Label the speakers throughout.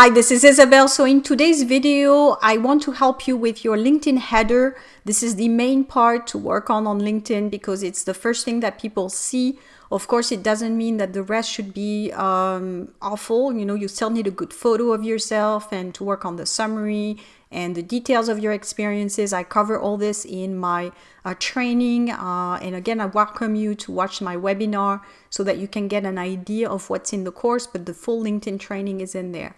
Speaker 1: Hi, this is Isabel. So in today's video, I want to help you with your LinkedIn header. This is the main part to work on LinkedIn because it's the first thing that people see. Of course, it doesn't mean that the rest should be awful. You still need a good photo of yourself and to work on the summary and the details of your experiences. I cover all this in my training. And again, I welcome you to watch my webinar so that you can get an idea of what's in the course, but the full LinkedIn training is in there.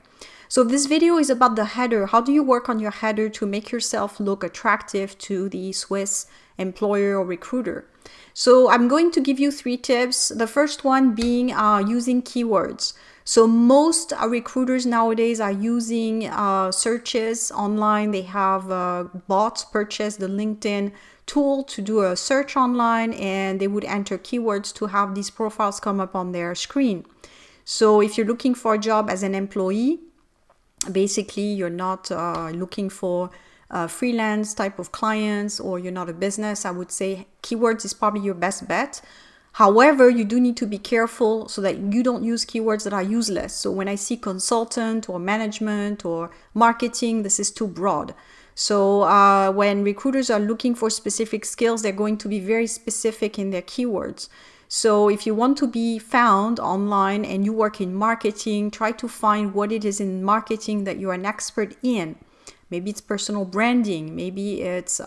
Speaker 1: So this video is about the header. How do you work on your header to make yourself look attractive to the Swiss employer or recruiter? So I'm going to give you 3 tips. The first one being using keywords. So most recruiters nowadays are using searches online. They have bots purchase the LinkedIn tool to do a search online, and they would enter keywords to have these profiles come up on their screen. So if you're looking for a job as an employee, basically you're not looking for freelance type of clients, or you're not a business, I would say keywords is probably your best bet. However, you do need to be careful so that you don't use keywords that are useless. So when I see consultant or management or marketing, this is too broad. So when recruiters are looking for specific skills, they're going to be very specific in their keywords. So if you want to be found online and you work in marketing, try to find what it is in marketing that you're an expert in. Maybe it's personal branding. Maybe it's,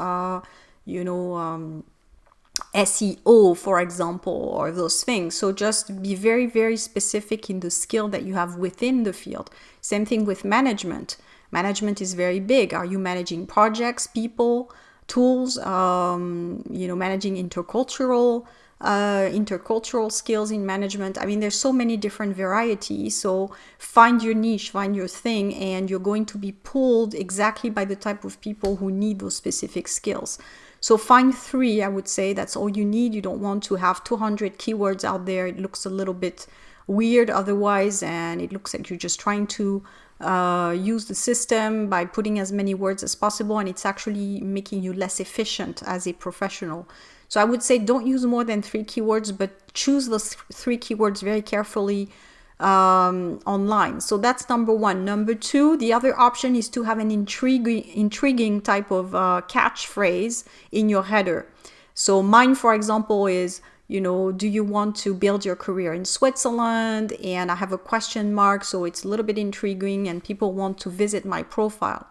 Speaker 1: SEO, for example, or those things. So just be very, very specific in the skill that you have within the field. Same thing with management. Management is very big. Are you managing projects, people, tools, managing intercultural skills in management? I mean, there's so many different varieties. So find your niche, find your thing, and you're going to be pulled exactly by the type of people who need those specific skills. So find 3, I would say. That's all you need. You don't want to have 200 keywords out there. It looks a little bit weird otherwise, and it looks like you're just trying to use the system by putting as many words as possible, and it's actually making you less efficient as a professional. So I would say don't use more than 3 keywords, but choose those 3 keywords very carefully online. So that's number 1. Number 2, the other option is to have an intriguing type of catchphrase in your header. So mine, for example, is, do you want to build your career in Switzerland? And I have a question mark, so it's a little bit intriguing and people want to visit my profile.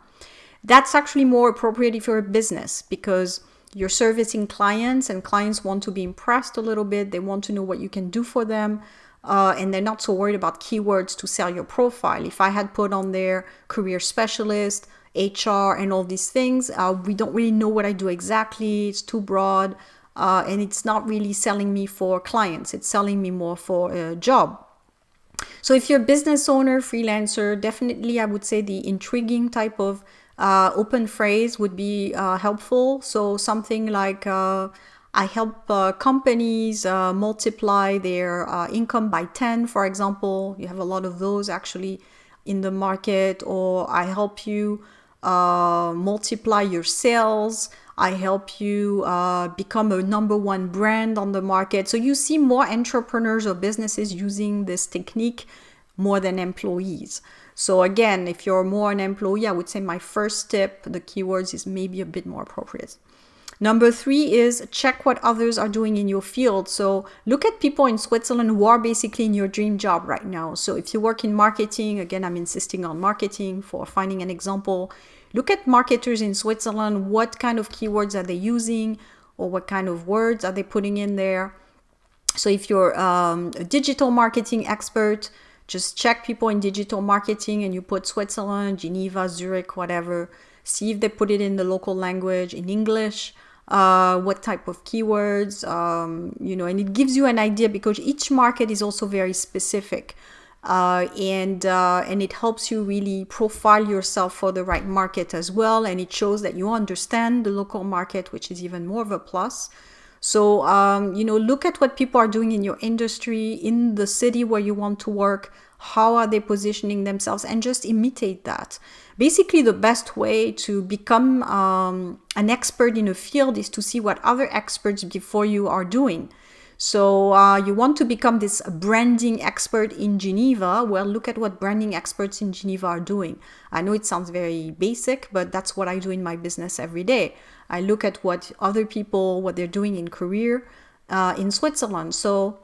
Speaker 1: That's actually more appropriate if you're a business, because you're servicing clients and clients want to be impressed a little bit. They want to know what you can do for them. And they're not so worried about keywords to sell your profile. If I had put on there career specialist, HR, and all these things, we don't really know what I do exactly. It's too broad. And it's not really selling me for clients. It's selling me more for a job. So if you're a business owner, freelancer, definitely I would say the intriguing type of open phrase would be helpful. So something like, I help companies multiply their income by 10, for example. You have a lot of those actually in the market. Or I help you multiply your sales. I help you become a number 1 brand on the market. So you see more entrepreneurs or businesses using this technique more than employees. So again, if you're more an employee, I would say my first tip, the keywords, is maybe a bit more appropriate. Number 3 is check what others are doing in your field. So look at people in Switzerland who are basically in your dream job right now. So if you work in marketing, again, I'm insisting on marketing for finding an example. Look at marketers in Switzerland. What kind of keywords are they using, or what kind of words are they putting in there? So if you're a digital marketing expert, just check people in digital marketing and you put Switzerland, Geneva, Zurich, whatever. See if they put it in the local language, in English. What type of keywords, and it gives you an idea, because each market is also very specific, and it helps you really profile yourself for the right market as well, and it shows that you understand the local market, which is even more of a plus. So look at what people are doing in your industry, in the city where you want to work. How are they positioning themselves, and just imitate that. Basically, the best way to become an expert in a field is to see what other experts before you are doing. So you want to become this branding expert in Geneva. Well, look at what branding experts in Geneva are doing. I know it sounds very basic, but that's what I do in my business every day. I look at what other people, what they're doing in career in Switzerland. So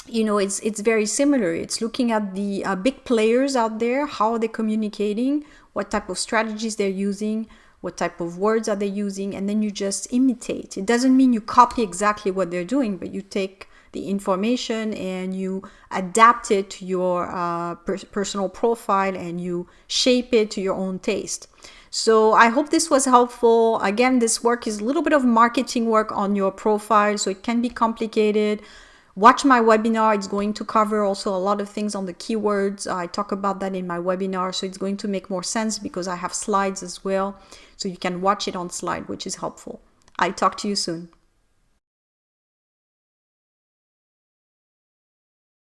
Speaker 1: it's very similar. It's looking at the big players out there, how are they communicating, what type of strategies they're using, what type of words are they using, and then you just imitate. It doesn't mean you copy exactly what they're doing, but you take the information and you adapt it to your personal profile and you shape it to your own taste. So I hope this was helpful. Again, this work is a little bit of marketing work on your profile, so it can be complicated. Watch my webinar. It's going to cover also a lot of things on the keywords. I talk about that in my webinar, so it's going to make more sense because I have slides as well. So you can watch it on slide, which is helpful. I'll talk to you soon.